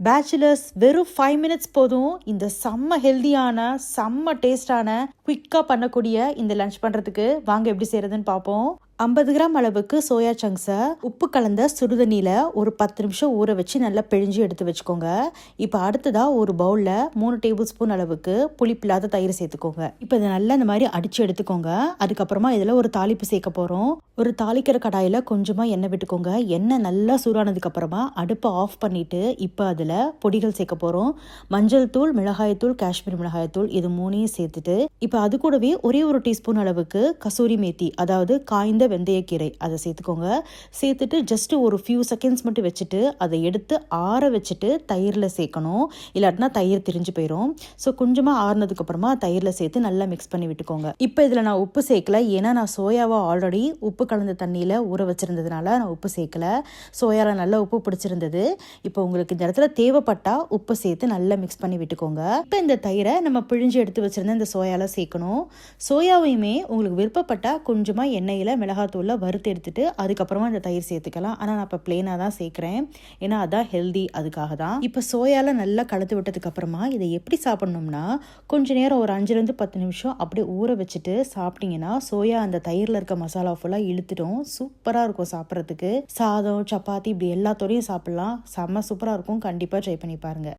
Bachelors வெறும் 5 minutes போதும் இந்த செம்ம ஹெல்தியான செம்ம டேஸ்டான குயிக்காக பண்ணக்கூடிய இந்த லஞ்ச் பண்ணுறதுக்கு வாங்க எப்படி செய்கிறதுன்னு பார்ப்போம். 50 கிராம் அளவுக்கு சோயா சங்க்ஸை உப்பு கலந்த சுடுதண்ணியில் ஒரு 10 நிமிஷம் ஊற வச்சு நல்லா பிழிஞ்சு எடுத்து வச்சுக்கோங்க. இப்போ அடுத்ததாக ஒரு பவுலில் 3 டேபிள் ஸ்பூன் அளவுக்கு புளிப்பில்லாத தயிர் சேர்த்துக்கோங்க. இப்போ இதை நல்லா இந்த மாதிரி அடித்து எடுத்துக்கோங்க. அதுக்கப்புறமா இதில் ஒரு தாளிப்பு சேர்க்க போகிறோம். ஒரு தாளிக்கிற கடாயில் கொஞ்சமாக எண்ணெய் விட்டுக்கோங்க. எண்ணெய் நல்லா சூடானதுக்கப்புறமா அடுப்பை ஆஃப் பண்ணிவிட்டு இப்போ அதில் பொடிகள் சேர்க்க போகிறோம். மஞ்சள் தூள், மிளகாய்த்தூள், காஷ்மீர் மிளகாய்த்தூள் இது 3ஐயும் சேர்த்துட்டு இப்போ அது கூடவே ஒரே ஒரு டீஸ்பூன் அளவுக்கு கசூரி மேத்தி, அதாவது காய்ந்த வெந்தயக்கீரை அதை சேர்த்துக்கோங்க. சேர்த்துட்டு ஜஸ்ட் ஒரு ஃபியூ செகண்ட்ஸ் மட்டும் வச்சுட்டு அதை எடுத்து ஆற வச்சுட்டு தயிரில் சேர்க்கணும். இல்லாட்டினா தயிர் திரிஞ்சு போயிடும். ஸோ கொஞ்சமாக ஆறுனதுக்கு அப்புறமா தயிரில் சேர்த்து நல்லா மிக்ஸ் பண்ணி விட்டுக்கோங்க. இப்போ இதில் நான் உப்பு சேர்க்கல, ஏன்னா நான் சோயாவை ஆல்ரெடி உப்பு கலந்த தண்ணியில் ஊற வச்சிருந்ததுனால நான் உப்பு சேர்க்கல. சோயாவில் நல்லா உப்பு பிடிச்சிருந்தது. இப்போ உங்களுக்கு இந்த இடத்துல தேவைப்பட்டா உப்பு சேர்த்து நல்லா மிக்ஸ் பண்ணி விட்டுக்கோங்க. இப்போ இந்த தயிரை நம்ம பிழிஞ்சு எடுத்து வச்சிருந்த இந்த சோயாவில் சேர்க்கணும். சோயாவையுமே உங்களுக்கு விருப்பப்பட்டா கொஞ்சமாக எண்ணெயில் மிளகாத்தூள்ல வறுத்து எடுத்துட்டு அதுக்கப்புறமா இந்த தயிர் சேர்த்துக்கலாம். ஆனால் நான் இப்போ பிளெயினாக தான் சேர்க்குறேன், ஏன்னா அதான் ஹெல்தி, அதுக்காக தான். இப்போ சோயால நல்லா கலந்து விட்டதுக்கு அப்புறமா இதை எப்படி சாப்பிடணும்னா கொஞ்ச நேரம் ஒரு 5லேருந்து 10 நிமிஷம் அப்படியே ஊற வச்சுட்டு சாப்பிட்டீங்கன்னா சோயா அந்த தயிரில் இருக்க மசாலா ஃபுல்லாக இழுத்துடும். சூப்பராக இருக்கும் சாப்பிட்றதுக்கு. சாதம், சப்பாத்தி இப்படி எல்லாத்தோடையும் சாப்பிடலாம். செம்ம சூப்பராக இருக்கும். கண்டிப்பாக ட்ரை பண்ணி பாருங்க.